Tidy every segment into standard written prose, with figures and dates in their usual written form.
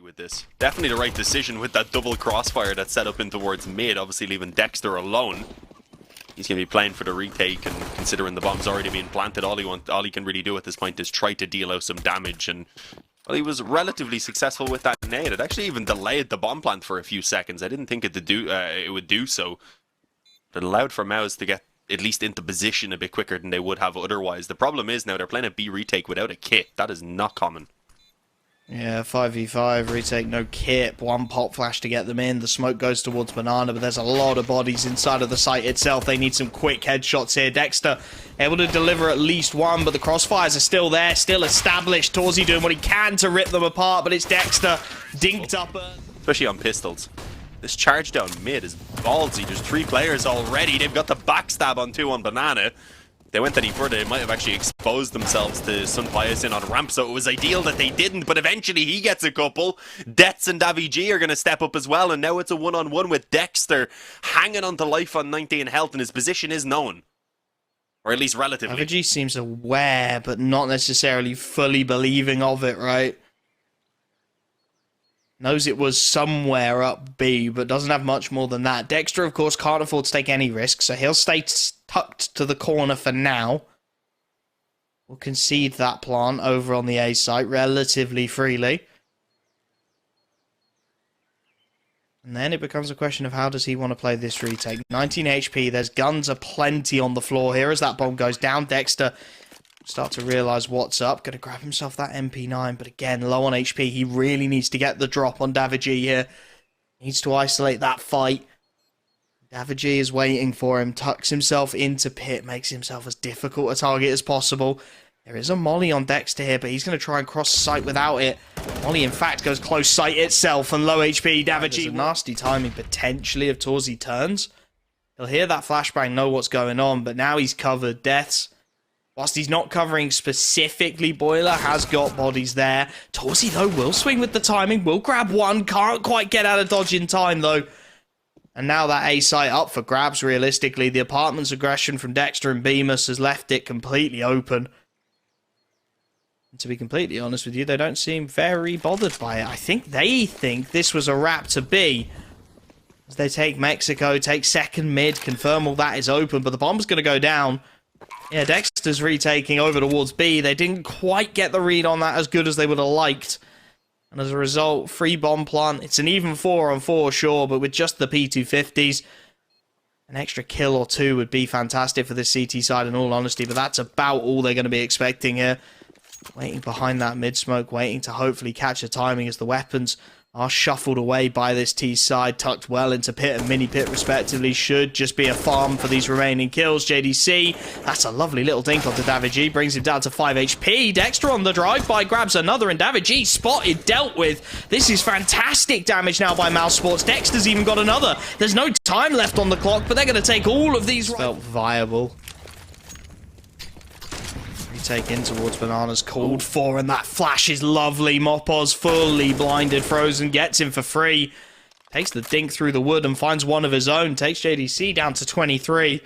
with this. Definitely the right decision with that double crossfire that's set up in towards mid, obviously leaving Dexter alone. He's going to be playing for the retake, and considering the bomb's already being planted, all he can really do at this point is try to deal out some damage. And well, he was relatively successful with that nade. It actually even delayed the bomb plant for a few seconds. I didn't think it would do so. It allowed for MOUZ to get at least into position a bit quicker than they would have otherwise. The problem is now they're playing a B retake without a kit. That is not common. Yeah, 5v5, retake, no kit, one pop flash to get them in. The smoke goes towards Banana, but there's a lot of bodies inside of the site itself. They need some quick headshots here. Dexter able to deliver at least one, but the crossfires are still there, still established. torzsi doing what he can to rip them apart, but it's Dexter dinked up. Especially on pistols. This charge down mid is ballsy. There's 3 players already. They've got the backstab on 2 on Banana. They went any further, they might have actually exposed themselves to Sun Bias in on ramp, so it was ideal that they didn't, but eventually he gets a couple. Dets and Davy are going to step up as well, and now it's a one-on-one with Dexter hanging on to life on 19 health, and his position is known. Or at least relatively. Davy seems aware, but not necessarily fully believing of it, right? Knows it was somewhere up B, but doesn't have much more than that. Dexter, of course, can't afford to take any risks, so he'll stay tucked to the corner for now. We'll concede that plant over on the A site relatively freely. And then it becomes a question of how does he want to play this retake. 19 HP, there's guns aplenty on the floor here as that bomb goes down. Dexter start to realise what's up. Going to grab himself that MP9, but again, low on HP. He really needs to get the drop on Davy here. Needs to isolate that fight. Davy is waiting for him, tucks himself into pit, makes himself as difficult a target as possible. There is a molly on Dexter here, but he's going to try and cross sight without it. Molly, in fact, goes close sight itself, and low HP. Davy, nasty timing potentially of torzsi turns. He'll hear that flashbang, know what's going on, but now he's covered. Deaths. Whilst he's not covering specifically, Boiler has got bodies there. torzsi, though, will swing with the timing, will grab one, can't quite get out of dodge in time, though. And now that A site up for grabs, realistically. The apartment's aggression from Dexter and bymas has left it completely open. And to be completely honest with you, they don't seem very bothered by it. I think they think this was a wrap to B. As they take Mexico, take second mid, confirm all that is open, but the bomb's going to go down. Yeah, Dexter's retaking over towards B. They didn't quite get the read on that as good as they would have liked. And as a result, free bomb plant. It's an even 4-on-4, sure, but with just the P250s, an extra kill or 2 would be fantastic for this CT side in all honesty, but that's about all they're going to be expecting here. Waiting behind that mid-smoke, waiting to hopefully catch the timing as the weapons are shuffled away by this T side, tucked well into pit and mini pit respectively. Should just be a farm for these remaining kills. JDC, that's a lovely little dink onto Davy, brings him down to 5 HP. Dexter on the drive-by grabs another, and Davy spotted, dealt with. This is fantastic damage now by MOUZ Sports. Dexter's even got another. There's no time left on the clock, but they're going to take all of these. Felt viable. Take in towards Banana's called for, and that flash is lovely. Mopoz fully blinded, frozen, gets him for free. Takes the dink through the wood and finds one of his own. Takes JDC down to 23.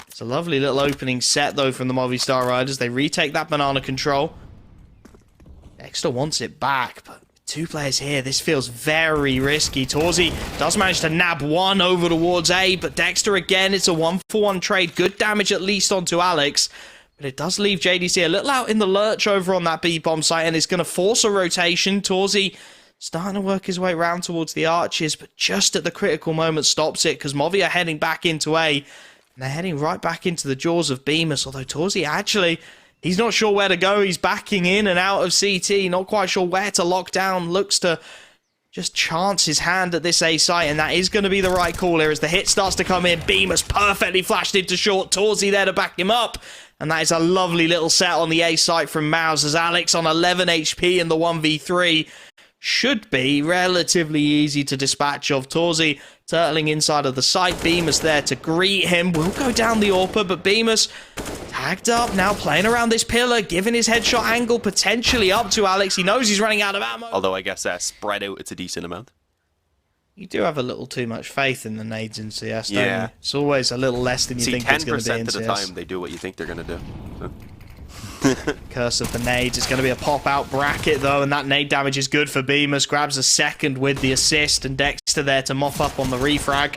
It's a lovely little opening set, though, from the Movistar Riders. They retake that Banana control. Dexter wants it back, but 2 players here. This feels very risky. torzsi does manage to nab one over towards A, but Dexter again, it's a 1-for-1 trade. Good damage at least onto Alex. But it does leave JDC a little out in the lurch over on that B-bomb site, and it's going to force a rotation. torzsi starting to work his way around towards the arches, but just at the critical moment stops it, because Movi are heading back into A, and they're heading right back into the jaws of bymas, although torzsi actually, he's not sure where to go. He's backing in and out of CT, not quite sure where to lock down, looks to just chance his hand at this A site, and that is going to be the right call here as the hit starts to come in. bymas perfectly flashed into short. torzsi there to back him up. And that is a lovely little set on the A site from MOUZ as Alex on 11 HP in the 1v3 should be relatively easy to dispatch of. torzsi turtling inside of the site. bymas there to greet him. Will go down the AWP, but bymas tagged up, now playing around this pillar, giving his headshot angle potentially up to Alex. He knows he's running out of ammo. Although I guess spread out, it's a decent amount. You do have a little too much faith in the nades in CS, don't you? It's always a little less than you think it's going to be in CS. 10% of the time, they do what you think they're going to do. Curse of the nades. It's going to be a pop-out bracket, though, and that nade damage is good for bymas. Grabs a second with the assist, and Dexter there to mop up on the refrag.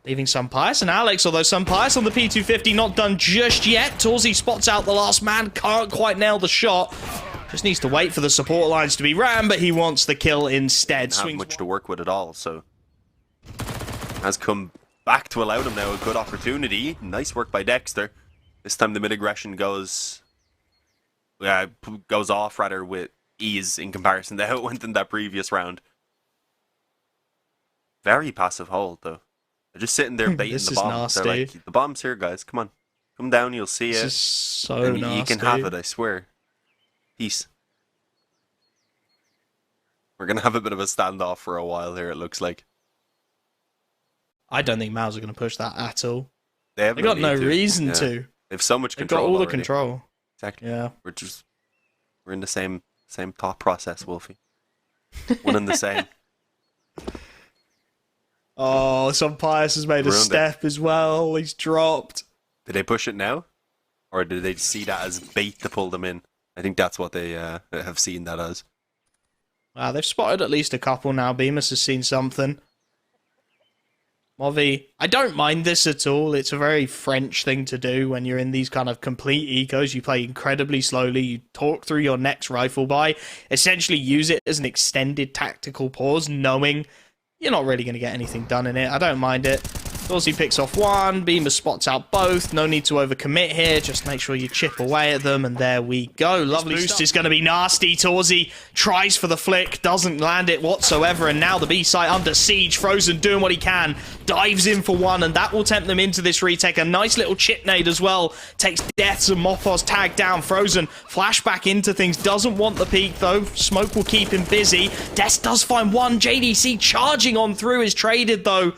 Leaving Sunpius and Alex, although Sunpius on the P250 not done just yet. torzsi spots out the last man, can't quite nail the shot. Just needs to wait for the support lines to be ran, but he wants the kill instead. Not much to work with at all, so has come back to allow them now a good opportunity. Nice work by Dexter. This time the mid aggression goes off rather with ease in comparison to how it went in that previous round. Very passive hold though. They're just sitting there baiting the bomb. Nasty. They're like, the bomb's here, guys. Come on. Come down, you'll see it. This is so and nasty. you can have it, I swear. Peace. We're going to have a bit of a standoff for a while here, it looks like. I don't think MOUZ are going to push that at all. They got no reason to. They have so much They've control got all already. the control. Exactly. Yeah. We're in the same thought process, Wolfie. One and the same. Oh, Sunpius has made a step as well. He's dropped. Did they push it now? Or did they see that as bait to pull them in? I think that's what they have seen that as. Wow, they've spotted at least a couple now. bymas has seen something. Movi, I don't mind this at all. It's a very French thing to do when you're in these kind of complete ecos. You play incredibly slowly. You talk through your next rifle buy. Essentially use it as an extended tactical pause, knowing you're not really going to get anything done in it. I don't mind it. torzsi picks off one. bymas spots out both. No need to overcommit here. Just make sure you chip away at them, and there we go. Lovely boost is going to be nasty. torzsi tries for the flick. Doesn't land it whatsoever, and now the B site under siege. Frozen doing what he can. Dives in for one, and that will tempt them into this retake. A nice little chip nade as well. Takes deaths, and Mopos tagged down. Frozen flashback into things. Doesn't want the peak, though. Smoke will keep him busy. Des does find one. JDC charging on through is traded, though.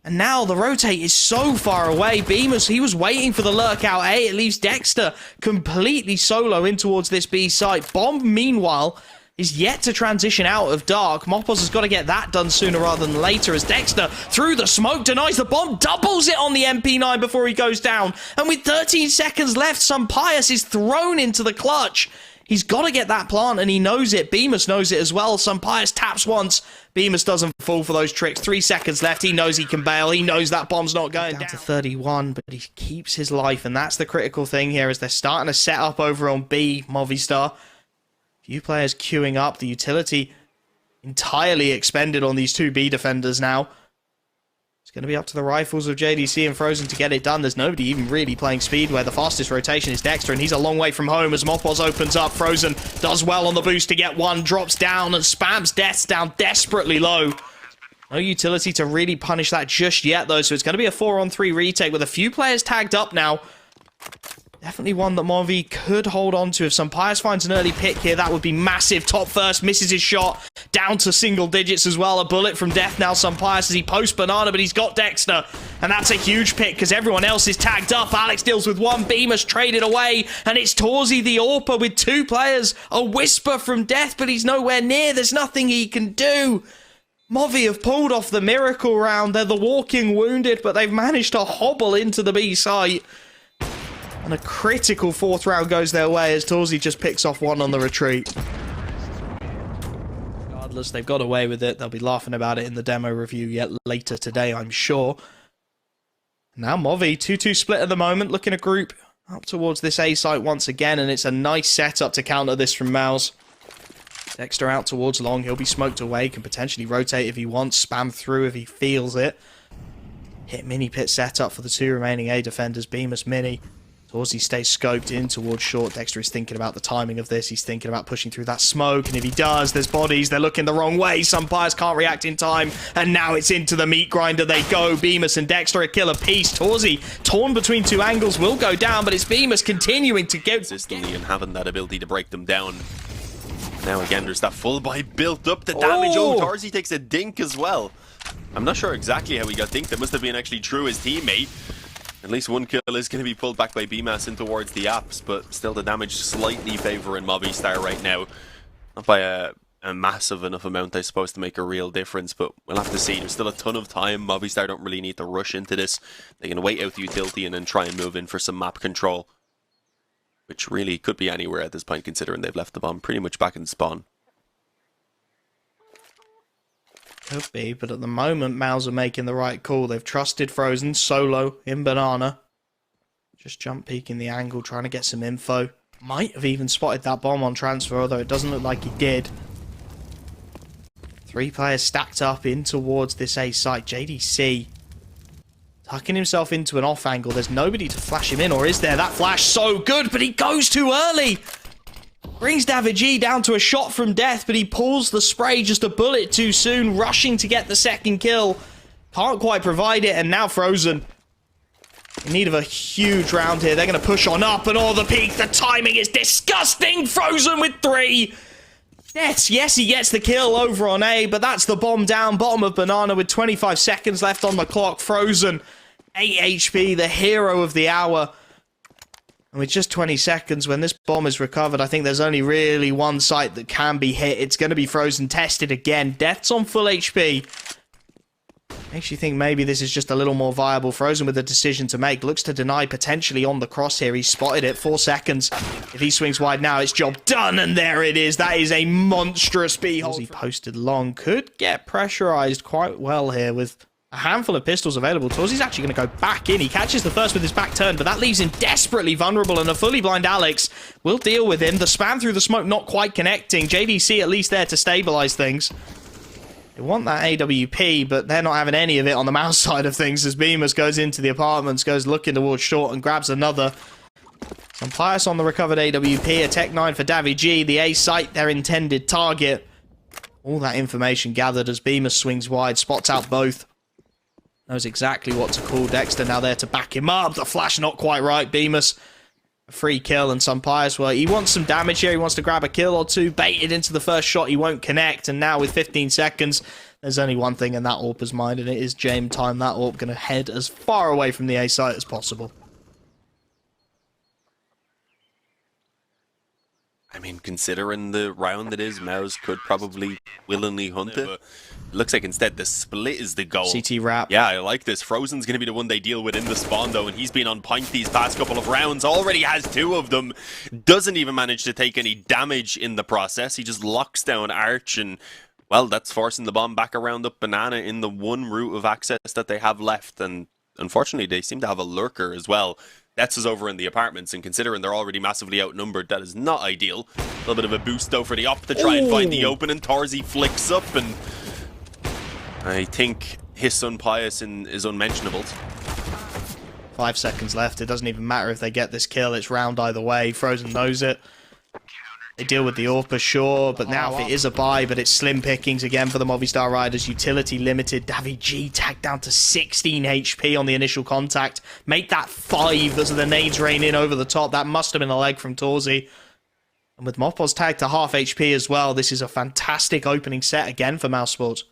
And now the rotate is so far away. bymas, he was waiting for the lurk out A. It leaves Dexter completely solo in towards this B site. Bomb, meanwhile, is yet to transition out of dark. Mopos has got to get that done sooner rather than later, as Dexter, through the smoke, denies the bomb, doubles it on the MP9 before he goes down. And with 13 seconds left, Sunpius is thrown into the clutch. He's got to get that plant, and he knows it. bymas knows it as well. Sunpius taps once. bymas doesn't fall for those tricks. 3 seconds left. He knows he can bail. He knows that bomb's not going down to 31, but he keeps his life, and that's the critical thing here, as they're starting to set up over on B, Movistar. Few players queuing up. The utility entirely expended on these two B defenders now. It's going to be up to the rifles of JDC and Frozen to get it done. There's nobody even really playing speed, where the fastest rotation is Dexter, and he's a long way from home as Mopos opens up. Frozen does well on the boost to get one, drops down and spams deaths down desperately low. No utility to really punish that just yet, though, so it's going to be a 4-on-3 retake with a few players tagged up now. Definitely one that Movi could hold on to. If Sunpius finds an early pick here, that would be massive. Top first, misses his shot. Down to single digits as well. A bullet from death now. Sunpius as he posts banana, but he's got Dexter. And that's a huge pick because everyone else is tagged up. Alex deals with one. bymas traded away. And it's torzsi the AWPer with 2 players. A whisper from death, but he's nowhere near. There's nothing he can do. Movi have pulled off the miracle round. They're the walking wounded, but they've managed to hobble into the B site. And a critical 4th round goes their way as torzsi just picks off one on the retreat. Regardless, they've got away with it. They'll be laughing about it in the demo review yet later today, I'm sure. Now Movi, 2-2 split at the moment, looking to group up towards this A site once again, and it's a nice setup to counter this from MOUZ. Dexter out towards long, he'll be smoked away, can potentially rotate if he wants, spam through if he feels it. Hit mini pit setup for the 2 remaining A defenders, bymas, mini. torzsi stays scoped in towards short. Dexter is thinking about the timing of this. He's thinking about pushing through that smoke, and if he does, there's bodies. They're looking the wrong way. Sunpius can't react in time, and now it's into the meat grinder they go. bymas and Dexter a kill apiece. torzsi, torn between 2 angles, will go down, but it's bymas continuing to get consistently and having that ability to break them down. Now again, there's that full buy built up. The damage. Oh, torzsi takes a dink as well. I'm not sure exactly how he got dinked. It must have been actually through his teammate. At least one kill is going to be pulled back by bymas in towards the apps, but still the damage slightly favouring Movistar right now. Not by a massive enough amount, I suppose, to make a real difference, but we'll have to see. There's still a ton of time. Movistar don't really need to rush into this. They can wait out the utility and then try and move in for some map control. which really could be anywhere at this point, considering they've left the bomb pretty much back in spawn. Could be, but at the moment, MOUZ are making the right call. They've trusted Frozen solo in banana. Just jump peeking the angle, trying to get some info. Might have even spotted that bomb on transfer, although it doesn't look like he did. 3 players stacked up in towards this A site. JDC tucking himself into an off angle. There's nobody to flash him in, or is there? That flash so good, but he goes too early. Brings nafany down to a shot from death, but he pulls the spray just a bullet too soon, rushing to get the second kill. Can't quite provide it, and now Frozen in need of a huge round here. They're going to push on up, and the peak. The timing is disgusting. Frozen with 3. Yes, he gets the kill over on A, but that's the bomb down, bottom of banana with 25 seconds left on the clock. Frozen, 8 HP, the hero of the hour. And with just 20 seconds, when this bomb is recovered, I think there's only really one site that can be hit. It's going to be Frozen tested again. Death's on full HP. Makes you think maybe this is just a little more viable. Frozen with a decision to make. Looks to deny potentially on the crosshair. He spotted it. 4 seconds. If he swings wide now, it's job done. And there it is. That is a monstrous beehole. He posted long. Could get pressurized quite well here with a handful of pistols available. Torzsi's actually going to go back in. He catches the first with his back turn, but that leaves him desperately vulnerable, and a fully blind Alex will deal with him. The spam through the smoke not quite connecting. JDC at least there to stabilize things. They want that AWP, but they're not having any of it on the MOUZ side of things as bymas goes into the apartments, goes looking towards short and grabs another. Some pious on the recovered AWP, a Tech 9 for nafany, the A site, their intended target. All that information gathered as bymas swings wide, spots out both. Knows exactly what to call. Dexter now there to back him up. The flash not quite right. bymas, a free kill, and some pious. Well, he wants some damage here. He wants to grab a kill or two. Baited into the first shot. He won't connect. And now with 15 seconds, there's only one thing in that AWP's mind, and it is James time. That AWP going to head as far away from the A site as possible. I mean, considering the round it is, MOUZ could probably willingly hunt it. But it looks like instead the split is the goal. CT wrap. Yeah, I like this. Frozen's going to be the one they deal with in the spawn, though, and he's been on point these past couple of rounds. Already has 2 of them. Doesn't even manage to take any damage in the process. He just locks down Arch, and, well, that's forcing the bomb back around up banana in the one route of access that they have left. And unfortunately, they seem to have a lurker as well. That's is over in the apartments, and considering they're already massively outnumbered, that is not ideal. A little bit of a boost, though, for the op to try and find the open, and torzsi flicks up, and I think his son Pius is unmentionable. 5 seconds left. It doesn't even matter if they get this kill. It's round either way. Frozen knows it. They deal with the AWP, sure, but now if it is a buy, but it's slim pickings again for the Movistar Riders. Utility limited. nafany tagged down to 16 HP on the initial contact. Make that 5 as the nades rain in over the top. That must have been a leg from torzsi. And with Mopoz tagged to half HP as well, this is a fantastic opening set again for MOUZ Sports.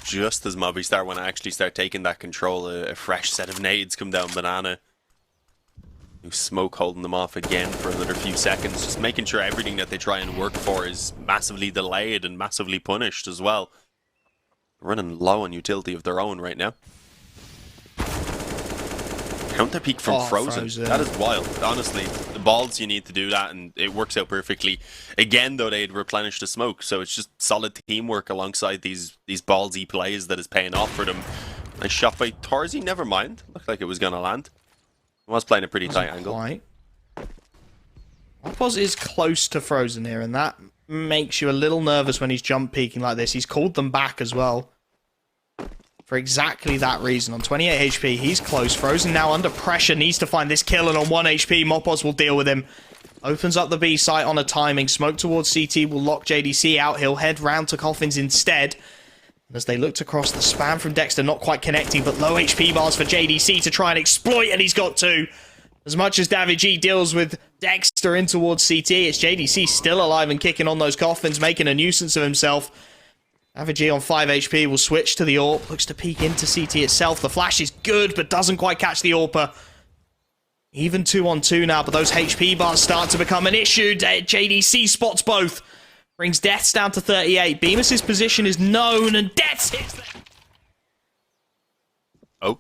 Just as Movistar want to actually start taking that control, a fresh set of nades come down banana. New smoke holding them off again for another few seconds, just making sure everything that they try and work for is massively delayed and massively punished as well. Running low on utility of their own right now. Counterpeak from Frozen. That is wild. Honestly, the balls you need to do that, and it works out perfectly. Again, though, they'd replenish the smoke, so it's just solid teamwork alongside these ballsy plays that is paying off for them. Nice shot by torzsi. Never mind. Looked like it was going to land. I was playing a pretty tight angle. Mopoz is close to Frozen here, and that makes you a little nervous when he's jump peeking like this. He's called them back as well. For exactly that reason. On 28 HP, he's close. Frozen now under pressure, needs to find this kill, and on 1 HP, Mopoz will deal with him. Opens up the B site on a timing. Smoke towards CT will lock JDC out. He'll head round to Coffins instead. As they look to cross, the spam from Dexter not quite connecting, but low HP bars for JDC to try and exploit, and he's got 2. As much as nafany deals with Dexter in towards CT, it's JDC still alive and kicking on those coffins, making a nuisance of himself. nafany on 5 HP will switch to the AWP. Looks to peek into CT itself. The flash is good, but doesn't quite catch the AWPer. Even 2-on-2 now, but those HP bars start to become an issue. JDC spots both. Brings Deaths down to 38. bymas's position is known, and Deaths hits them. Oh,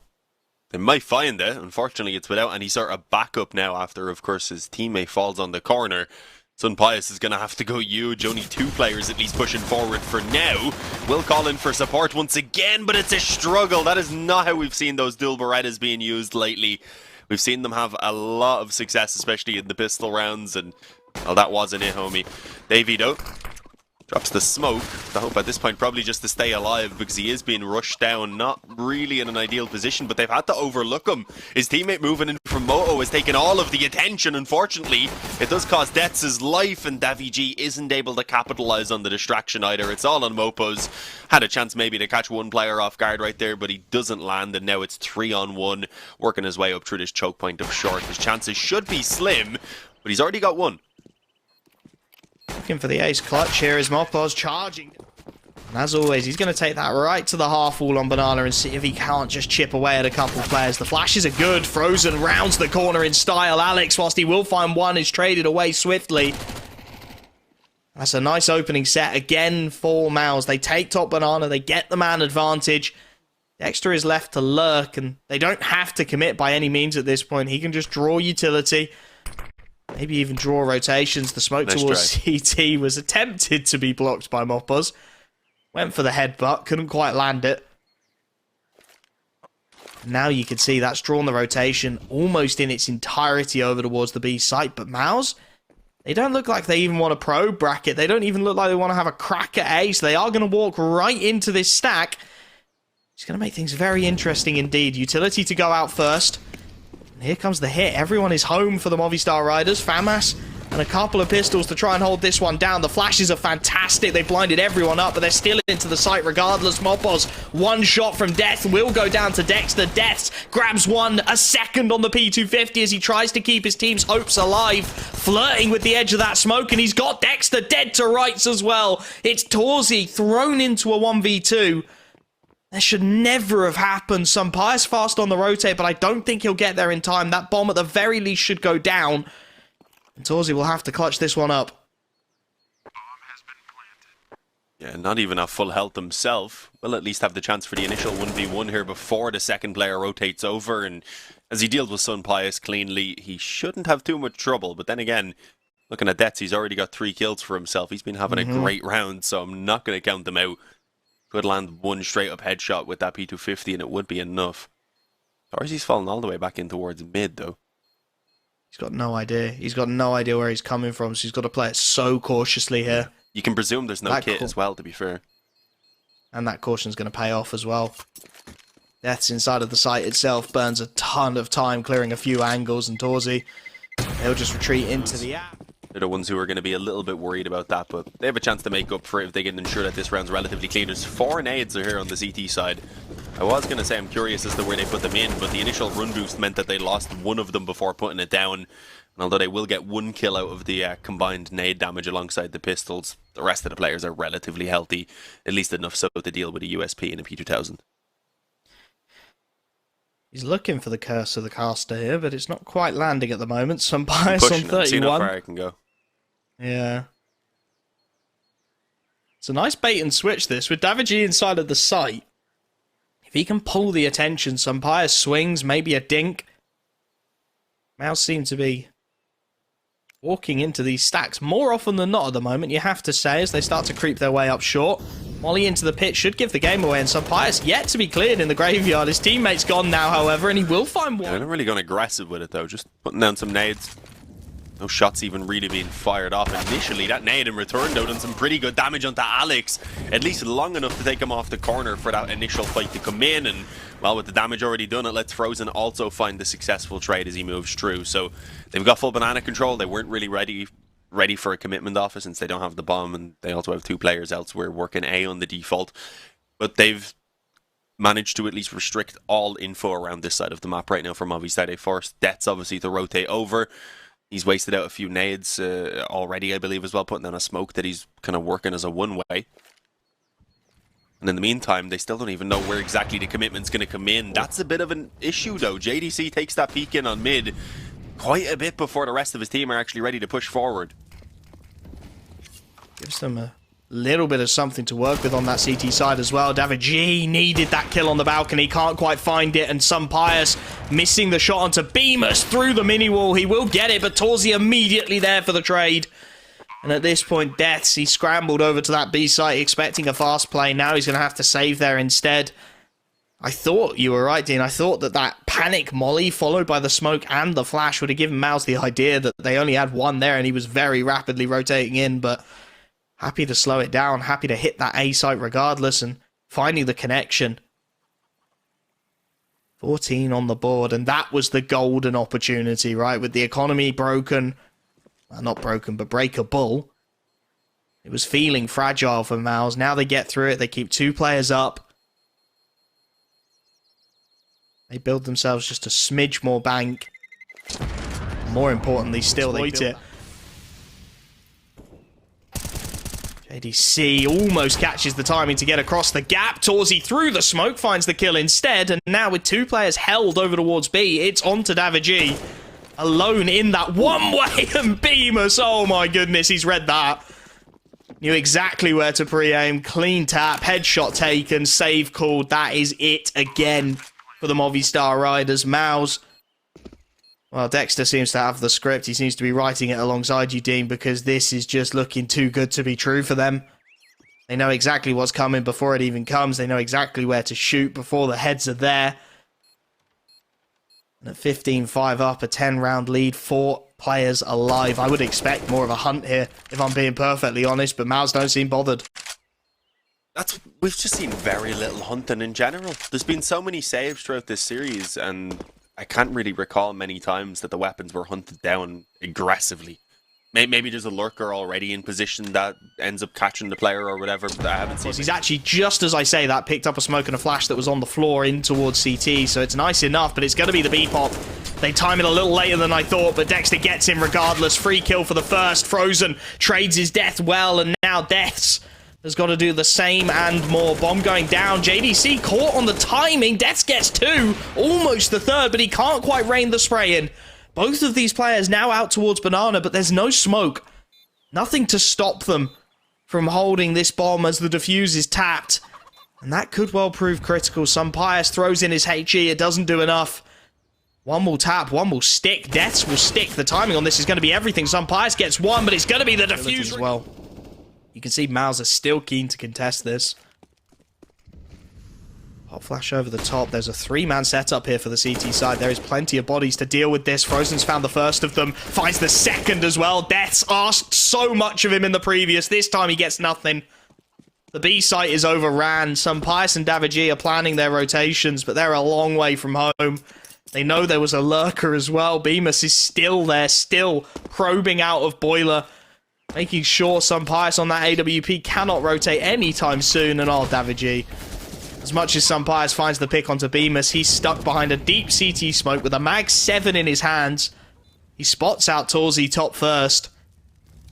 they might find it. Unfortunately, it's without any sort of backup now after, of course, his teammate falls on the corner. Sunpius is going to have to go huge. Only 2 players at least pushing forward for now. Will call in for support once again, but it's a struggle. That is not how we've seen those dual Berettas being used lately. We've seen them have a lot of success, especially in the pistol rounds, and well, that wasn't it, homie. Davey, though, drops the smoke. The hope at this point probably just to stay alive because he is being rushed down. Not really in an ideal position, but they've had to overlook him. His teammate moving in from Moto has taken all of the attention. Unfortunately, it does cost Deaths his life, and Davy isn't able to capitalize on the distraction either. It's all on Mopos. Had a chance maybe to catch one player off guard right there, but he doesn't land, and now it's 3-on-1, working his way up through this choke point of short. His chances should be slim, but he's already got one. Looking for the ace clutch here as Mopos charging. And as always, he's going to take that right to the half wall on Banana and see if he can't just chip away at a couple players. The flashes are good. Frozen rounds the corner in style. Alex, whilst he will find one, is traded away swiftly. That's a nice opening set again for MOUZ. They take top Banana. They get the man advantage. Dexter is left to lurk, and they don't have to commit by any means at this point. He can just draw utility. Maybe even draw rotations. The smoke Nice towards try. CT was attempted to be blocked by Mopos. Went for the headbutt, couldn't quite land it. Now you can see that's drawn the rotation almost in its entirety over towards the B site. But MOUZ, they don't look like they even want a pro bracket. They don't even look like they want to have a crack at A. So they are going to walk right into this stack. It's going to make things very interesting indeed. Utility to go out first. And here comes the hit. Everyone is home for the Movistar Riders. FAMAS and a couple of pistols to try and hold this one down. The flashes are fantastic. They blinded everyone up, but they're still into the site regardless. Mopos, one shot from Death will go down to Dexter. Deaths grabs one, a second on the P250 as he tries to keep his team's hopes alive. Flirting with the edge of that smoke, and he's got Dexter dead to rights as well. It's Torzsi thrown into a 1v2. That should never have happened. Sunpius fast on the rotate, but I don't think he'll get there in time. That bomb at the very least should go down. And Torzsi will have to clutch this one up. Yeah, not even at full health himself. Will at least have the chance for the initial 1v1 here before the second player rotates over. And as he deals with Sunpius cleanly, he shouldn't have too much trouble. But then again, looking at Deaths, he's already got 3 kills for himself. He's been having a great round, so I'm not going to count them out. Could land one straight up headshot with that P250 and it would be enough. Torzsi's fallen all the way back in towards mid though. He's got no idea. He's got no idea where he's coming from, so he's got to play it so cautiously here. You can presume there's no kit as well, to be fair. And that caution's going to pay off as well. Deaths inside of the site itself burns a ton of time clearing a few angles, and Torzsi, he'll just retreat into the app. They're the ones who are going to be a little bit worried about that, but they have a chance to make up for it if they can ensure that this round's relatively clean. There's 4 nades are here on the CT side. I was going to say I'm curious as to where they put them in, but the initial run boost meant that they lost one of them before putting it down. And although they will get 1 kill out of the combined nade damage alongside the pistols, the rest of the players are relatively healthy, at least enough so to deal with a USP and a P2000. He's looking for the curse of the caster here, but it's not quite landing at the moment. Sunpius on 31. See how far I can go. Yeah. It's a nice bait and switch this, with Davy inside of the site. If he can pull the attention, Sunpius swings, maybe a dink. MOUZ seem to be walking into these stacks more often than not at the moment, you have to say, as they start to creep their way up short. Molly into the pit should give the game away, and Sunpius yet to be cleared in the graveyard. His teammate's gone now, however, and he will find one. Yeah, they're not really going aggressive with it, though. Just putting down some nades. No shots even really being fired off initially. That nade in return, though, done some pretty good damage onto Alex. At least long enough to take him off the corner for that initial fight to come in. And, well, with the damage already done, it lets Frozen also find the successful trade as he moves through. So they've got full banana control. They weren't really ready for a commitment offer since they don't have the bomb. And they also have 2 players elsewhere working A on the default. But they've managed to at least restrict all info around this side of the map right now for Movistar. They forced Deaths, obviously, to rotate over. He's wasted out a few nades already, I believe, as well, putting down a smoke that he's kind of working as a one-way. And in the meantime, they still don't even know where exactly the commitment's going to come in. That's a bit of an issue, though. JDC takes that peek in on mid quite a bit before the rest of his team are actually ready to push forward. Gives them a little bit of something to work with on that CT side as well. davidji needed that kill on the balcony, can't quite find it, and Pius missing the shot onto bymas through the mini wall. He will get it, but torzsi immediately there for the trade. And at this point, Deaths, he scrambled over to that B site expecting a fast play. Now he's going to have to save there instead. I thought you were right, Dean. I thought that panic molly followed by the smoke and the flash would have given MOUZ the idea that they only had one there and he was very rapidly rotating in, but happy to slow it down, happy to hit that A site regardless and finding the connection. 14 on the board, and that was the golden opportunity, right? With the economy broken, well, not broken, but breakable. It was feeling fragile for MOUZ. Now they get through it, they keep 2 players up. They build themselves just a smidge more bank. More importantly, still they exploit it. JDC almost catches the timing to get across the gap. torzsi through the smoke finds the kill instead, and now with 2 players held over towards B, it's on to davidji. Alone in that one way, and bymas, oh my goodness, he's read that. Knew exactly where to pre-aim, clean tap, headshot taken, save called. That is it again for the Movistar Riders. MOUZ, well, Dexter seems to have the script. He seems to be writing it alongside you, Dean, because this is just looking too good to be true for them. They know exactly what's coming before it even comes. They know exactly where to shoot before the heads are there. And at 15-5 up, a 10-round lead, 4 players alive. I would expect more of a hunt here, if I'm being perfectly honest, but MOUZ don't seem bothered. We've just seen very little hunting in general. There's been so many saves throughout this series, and I can't really recall many times that the weapons were hunted down aggressively. Maybe there's a lurker already in position that ends up catching the player or whatever, but I haven't seen. He's actually, just as I say that, picked up a smoke and a flash that was on the floor in towards CT, so it's nice enough, but it's going to be the B-pop. They time it a little later than I thought, but Dexter gets him regardless. Free kill for the first. Frozen trades his death well, and now Deaths has got to do the same and more. Bomb going down. JDC caught on the timing. Deaths gets 2, almost the 3rd, but he can't quite rein the spray in. Both of these players now out towards Banana, but there's no smoke. Nothing to stop them from holding this bomb as the defuse is tapped. And that could well prove critical. Pius throws in his HE. It doesn't do enough. One will tap, one will stick. Deaths will stick. The timing on this is going to be everything. Pius gets 1, but it's going to be the defuse as well. You can see MOUZ are still keen to contest this. Hot flash over the top. There's a 3-man setup here for the CT side. There is plenty of bodies to deal with this. Frozen's found the first of them. Finds the second as well. Deaths asked so much of him in the previous. This time he gets nothing. The B site is overran. Pius and davidji are planning their rotations, but they're a long way from home. They know there was a lurker as well. bymas is still there, still probing out of boiler. Making sure Pius on that AWP cannot rotate anytime soon. And davidji, as much as Pius finds the pick onto bymas, he's stuck behind a deep CT smoke with a mag 7 in his hands. He spots out torzsi top first.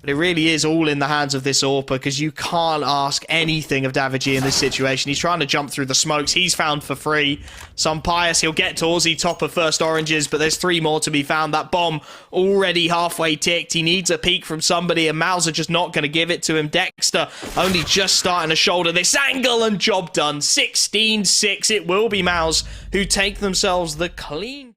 But it really is all in the hands of this AWPer, because you can't ask anything of davidji in this situation. He's trying to jump through the smokes. He's found for free. Pius, he'll get torzsi top of first oranges, but there's 3 more to be found. That bomb already halfway ticked. He needs a peek from somebody, and MOUZ are just not going to give it to him. Dexter only just starting to shoulder this angle, and job done. 16-6. It will be MOUZ who take themselves the clean...